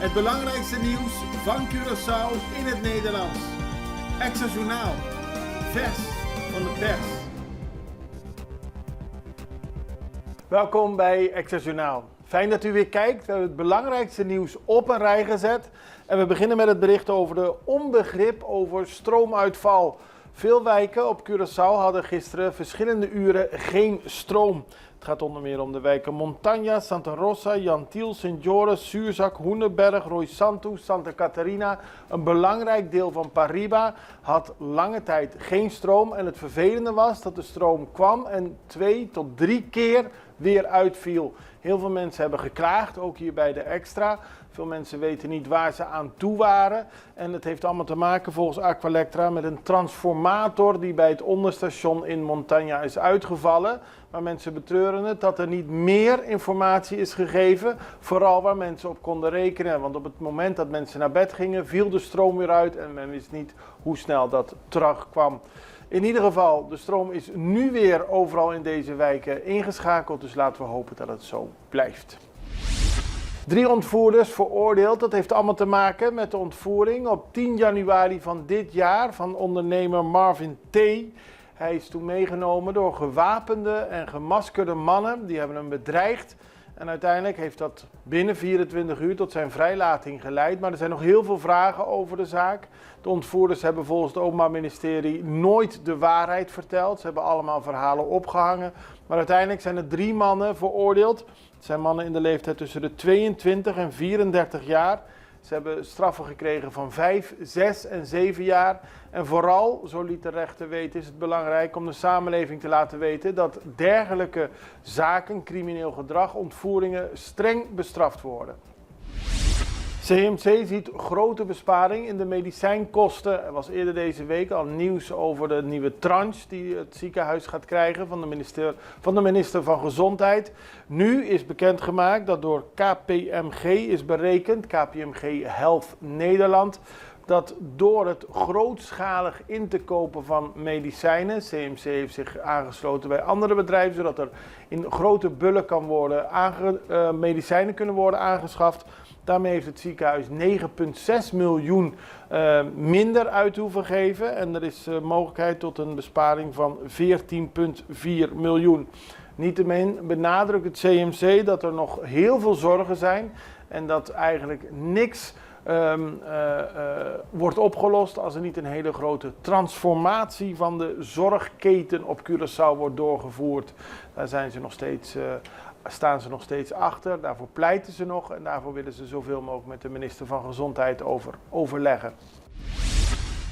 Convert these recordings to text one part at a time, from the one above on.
Het belangrijkste nieuws van Curaçao in het Nederlands. Extra Journaal. Vers van de pers. Welkom bij Extra Journaal. Fijn dat u weer kijkt. We hebben het belangrijkste nieuws op een rij gezet. En we beginnen met het bericht over de onbegrip over stroomuitval. Veel wijken op Curaçao hadden gisteren verschillende uren geen stroom. Het gaat onder meer om de wijken Montaña, Santa Rosa, Jantiel, Sint Joris, Zuurzak, Hoenderberg, Roy Santo, Santa Catarina. Een belangrijk deel van Pariba had lange tijd geen stroom. En het vervelende was dat de stroom kwam en 2 tot 3 keer weer uitviel. Heel veel mensen hebben geklaagd, ook hier bij de Extra. Veel mensen weten niet waar ze aan toe waren. En het heeft allemaal te maken volgens Aqualectra met een transformator die bij het onderstation in Montaña is uitgevallen. Maar mensen betreuren het dat er niet meer informatie is gegeven. Vooral waar mensen op konden rekenen. Want op het moment dat mensen naar bed gingen viel de stroom weer uit en men wist niet hoe snel dat terugkwam. In ieder geval, de stroom is nu weer overal in deze wijken ingeschakeld. Dus laten we hopen dat het zo blijft. 3 ontvoerders veroordeeld. Dat heeft allemaal te maken met de ontvoering op 10 januari van dit jaar van ondernemer Marvin T. Hij is toen meegenomen door gewapende en gemaskerde mannen. Die hebben hem bedreigd. En uiteindelijk heeft dat binnen 24 uur tot zijn vrijlating geleid. Maar er zijn nog heel veel vragen over de zaak. De ontvoerders hebben volgens het Openbaar Ministerie nooit de waarheid verteld. Ze hebben allemaal verhalen opgehangen. Maar uiteindelijk zijn er 3 mannen veroordeeld. Het zijn mannen in de leeftijd tussen de 22 en 34 jaar. Ze hebben straffen gekregen van 5, 6 en 7 jaar. En vooral, zo liet de rechter weten, is het belangrijk om de samenleving te laten weten dat dergelijke zaken, crimineel gedrag, ontvoeringen streng bestraft worden. CMC ziet grote besparing in de medicijnkosten. Er was eerder deze week al nieuws over de nieuwe tranche die het ziekenhuis gaat krijgen van de minister van Gezondheid. Nu is bekendgemaakt dat door KPMG is berekend, KPMG Health Nederland, dat door het grootschalig in te kopen van medicijnen, CMC heeft zich aangesloten bij andere bedrijven, zodat er in grote bullen medicijnen kunnen worden aangeschaft. Daarmee heeft het ziekenhuis 9,6 miljoen minder uit hoeven geven. En er is mogelijkheid tot een besparing van 14,4 miljoen. Niettemin benadrukt het CMC dat er nog heel veel zorgen zijn. En dat eigenlijk niks wordt opgelost als er niet een hele grote transformatie van de zorgketen op Curaçao wordt doorgevoerd. Daar zijn ze nog steeds... staan ze nog steeds achter, daarvoor pleiten ze nog en daarvoor willen ze zoveel mogelijk met de minister van Gezondheid overleggen.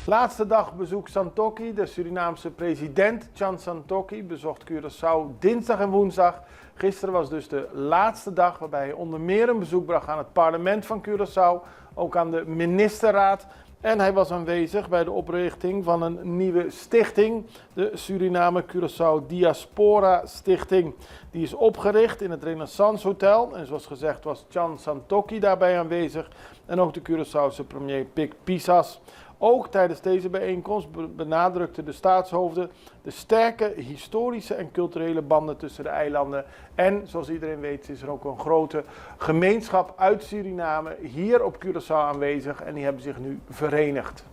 Laatste dag bezoek Santokki, de Surinaamse president Chan Santokki bezocht Curaçao dinsdag en woensdag. Gisteren was dus de laatste dag waarbij hij onder meer een bezoek bracht aan het parlement van Curaçao, ook aan de ministerraad. En hij was aanwezig bij de oprichting van een nieuwe stichting, de Suriname Curaçao Diaspora Stichting. Die is opgericht in het Renaissance Hotel en zoals gezegd was Chan Santokki daarbij aanwezig en ook de Curaçaose premier Pik Pisas. Ook tijdens deze bijeenkomst benadrukten de staatshoofden de sterke historische en culturele banden tussen de eilanden. En zoals iedereen weet is er ook een grote gemeenschap uit Suriname hier op Curaçao aanwezig en die hebben zich nu verenigd.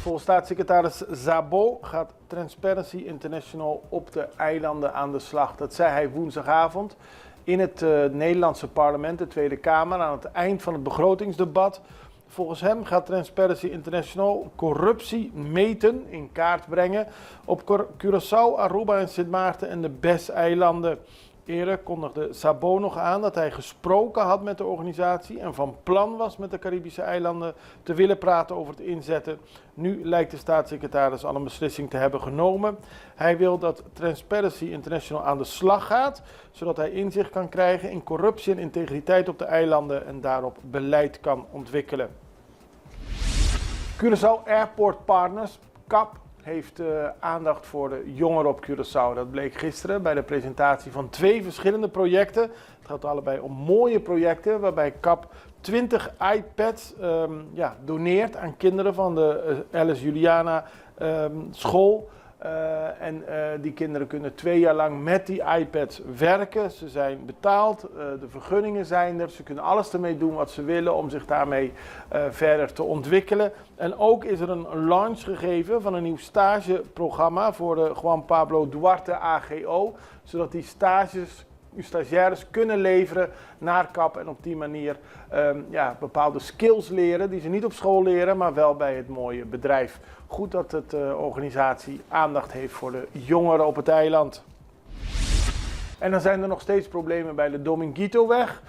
Volgens staatssecretaris Szabo gaat Transparency International op de eilanden aan de slag. Dat zei hij woensdagavond in het Nederlandse parlement, de Tweede Kamer, aan het eind van het begrotingsdebat. Volgens hem gaat Transparency International corruptie meten, in kaart brengen op Curaçao, Aruba en Sint Maarten en de BES-eilanden. Eerder kondigde Szabo nog aan dat hij gesproken had met de organisatie en van plan was met de Caribische eilanden te willen praten over het inzetten. Nu lijkt de staatssecretaris al een beslissing te hebben genomen. Hij wil dat Transparency International aan de slag gaat, zodat hij inzicht kan krijgen in corruptie en integriteit op de eilanden en daarop beleid kan ontwikkelen. Curaçao Airport Partners, CAP, heeft aandacht voor de jongeren op Curaçao. Dat bleek gisteren bij de presentatie van 2 verschillende projecten. Het gaat allebei om mooie projecten waarbij CAP 20 iPads doneert aan kinderen van de Alice Juliana school. Die kinderen kunnen 2 jaar lang met die iPads werken. Ze zijn betaald, de vergunningen zijn er. Ze kunnen alles ermee doen wat ze willen om zich daarmee verder te ontwikkelen. En ook is er een launch gegeven van een nieuw stageprogramma voor de Juan Pablo Duarte AGO. Zodat die stagiaires kunnen leveren naar KAP en op die manier bepaalde skills leren die ze niet op school leren, maar wel bij het mooie bedrijf. Goed dat de organisatie aandacht heeft voor de jongeren op het eiland. En dan zijn er nog steeds problemen bij de Dominguitoweg.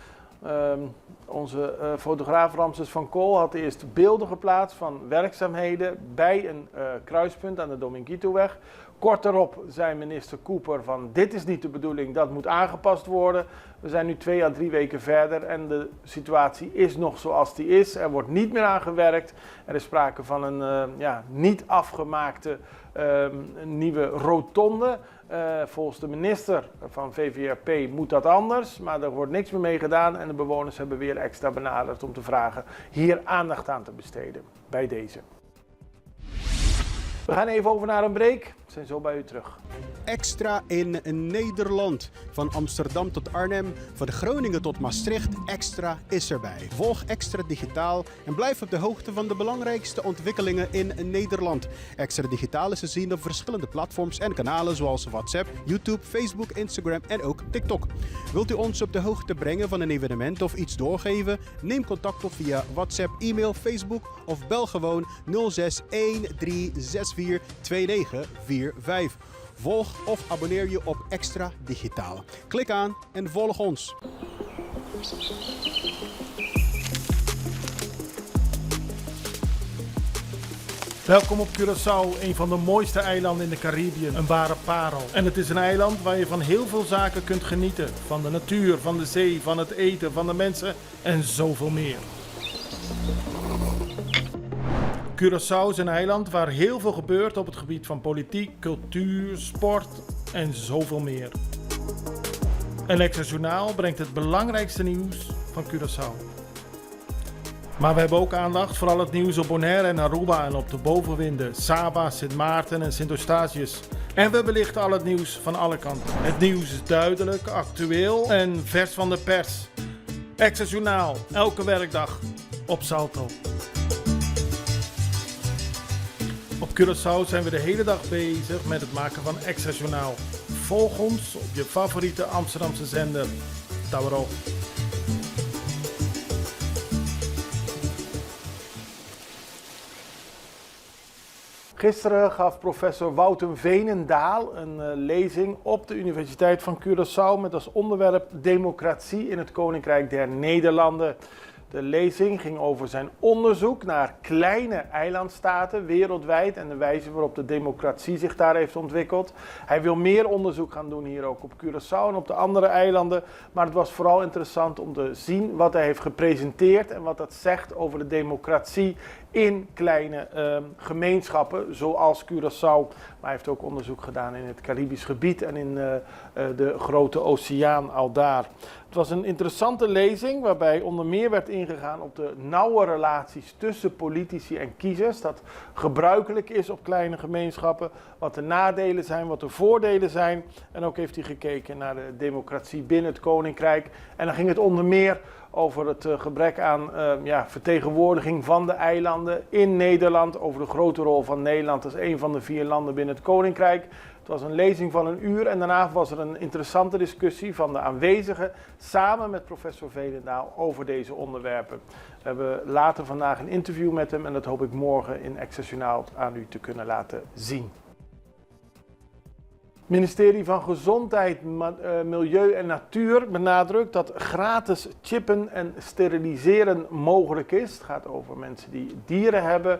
Onze fotograaf Ramses van Kool had eerst beelden geplaatst van werkzaamheden bij een kruispunt aan de Dominguitoweg. Kort daarop zei minister Cooper van dit is niet de bedoeling, dat moet aangepast worden. We zijn nu 2 à 3 weken verder en de situatie is nog zoals die is. Er wordt niet meer aan gewerkt. Er is sprake van een niet afgemaakte nieuwe rotonde. Volgens de minister van VVRP moet dat anders, maar er wordt niks meer mee gedaan. En de bewoners hebben weer extra benaderd om te vragen hier aandacht aan te besteden bij deze. We gaan even over naar een break. We zijn zo bij u terug. Extra in Nederland. Van Amsterdam tot Arnhem, van Groningen tot Maastricht. Extra is erbij. Volg Extra Digitaal en blijf op de hoogte van de belangrijkste ontwikkelingen in Nederland. Extra Digitaal is te zien op verschillende platforms en kanalen zoals WhatsApp, YouTube, Facebook, Instagram en ook TikTok. Wilt u ons op de hoogte brengen van een evenement of iets doorgeven? Neem contact op via WhatsApp, e-mail, Facebook of bel gewoon 06 1364 2945. Volg of abonneer je op Extra Digitaal. Klik aan en volg ons. Welkom op Curaçao, een van de mooiste eilanden in de Caribiën, een ware parel. En het is een eiland waar je van heel veel zaken kunt genieten. Van de natuur, van de zee, van het eten, van de mensen en zoveel meer. Curaçao is een eiland waar heel veel gebeurt op het gebied van politiek, cultuur, sport en zoveel meer. En Extra Journaal brengt het belangrijkste nieuws van Curaçao. Maar we hebben ook aandacht voor al het nieuws op Bonaire en Aruba en op de bovenwinden, Saba, Sint Maarten en Sint Eustatius. En we belichten al het nieuws van alle kanten. Het nieuws is duidelijk, actueel en vers van de pers. Extra Journaal, elke werkdag op Salto. Op Curaçao zijn we de hele dag bezig met het maken van Extra Journaal. Volg ons op je favoriete Amsterdamse zender, Tauro. Gisteren gaf professor Wouter Veenendaal een lezing op de Universiteit van Curaçao met als onderwerp Democratie in het Koninkrijk der Nederlanden. De lezing ging over zijn onderzoek naar kleine eilandstaten wereldwijd en de wijze waarop de democratie zich daar heeft ontwikkeld. Hij wil meer onderzoek gaan doen hier ook op Curaçao en op de andere eilanden. Maar het was vooral interessant om te zien wat hij heeft gepresenteerd en wat dat zegt over de democratie in kleine gemeenschappen zoals Curaçao. Maar hij heeft ook onderzoek gedaan in het Caribisch gebied en in de grote oceaan al daar. Het was een interessante lezing waarbij onder meer werd ingegaan op de nauwe relaties tussen politici en kiezers. Dat gebruikelijk is op kleine gemeenschappen. Wat de nadelen zijn, wat de voordelen zijn. En ook heeft hij gekeken naar de democratie binnen het Koninkrijk. En dan ging het onder meer over het gebrek aan vertegenwoordiging van de eilanden in Nederland. Over de grote rol van Nederland als een van de 4 landen binnen het Koninkrijk. Het was een lezing van 1 uur en daarna was er een interessante discussie van de aanwezigen samen met professor Veenendaal over deze onderwerpen. We hebben later vandaag een interview met hem en dat hoop ik morgen in Extra Journaal aan u te kunnen laten zien. Het ministerie van Gezondheid, Milieu en Natuur benadrukt dat gratis chippen en steriliseren mogelijk is. Het gaat over mensen die dieren hebben,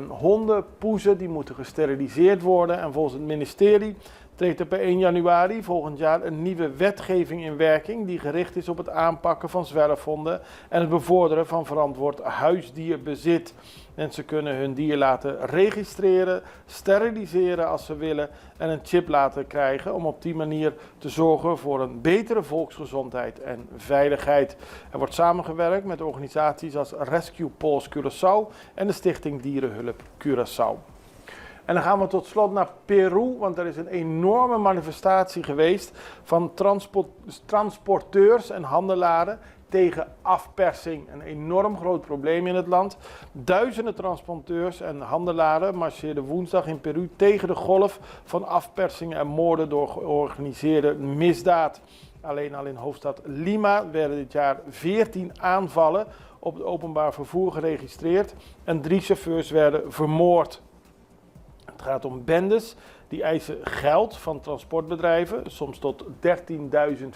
honden, poezen, die moeten gesteriliseerd worden. En volgens het ministerie treedt er per 1 januari volgend jaar een nieuwe wetgeving in werking die gericht is op het aanpakken van zwerfhonden en het bevorderen van verantwoord huisdierbezit. Mensen kunnen hun dier laten registreren, steriliseren als ze willen en een chip laten krijgen om op die manier te zorgen voor een betere volksgezondheid en veiligheid. Er wordt samengewerkt met organisaties als Rescue Paws Curaçao en de Stichting Dierenhulp Curaçao. En dan gaan we tot slot naar Peru, want er is een enorme manifestatie geweest van transporteurs en handelaren tegen afpersing. Een enorm groot probleem in het land. Duizenden transporteurs en handelaren marcheerden woensdag in Peru tegen de golf van afpersingen en moorden door georganiseerde misdaad. Alleen al in hoofdstad Lima werden dit jaar 14 aanvallen op het openbaar vervoer geregistreerd en 3 chauffeurs werden vermoord. Het gaat om bendes die eisen geld van transportbedrijven, soms tot $13.000,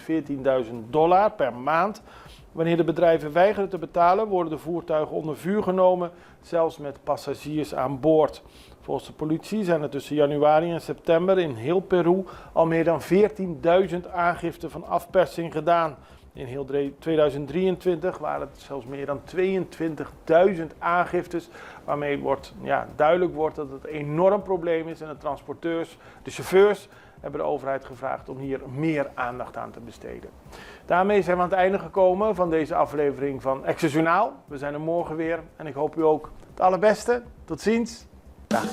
$14.000 per maand. Wanneer de bedrijven weigeren te betalen, worden de voertuigen onder vuur genomen, zelfs met passagiers aan boord. Volgens de politie zijn er tussen januari en september in heel Peru al meer dan 14.000 aangiften van afpersing gedaan. In heel 2023 waren het zelfs meer dan 22.000 aangiftes, waarmee duidelijk wordt dat het een enorm probleem is en de transporteurs, de chauffeurs, hebben de overheid gevraagd om hier meer aandacht aan te besteden. Daarmee zijn we aan het einde gekomen van deze aflevering van Extrajournaal. We zijn er morgen weer en ik hoop u ook het allerbeste. Tot ziens. Dag.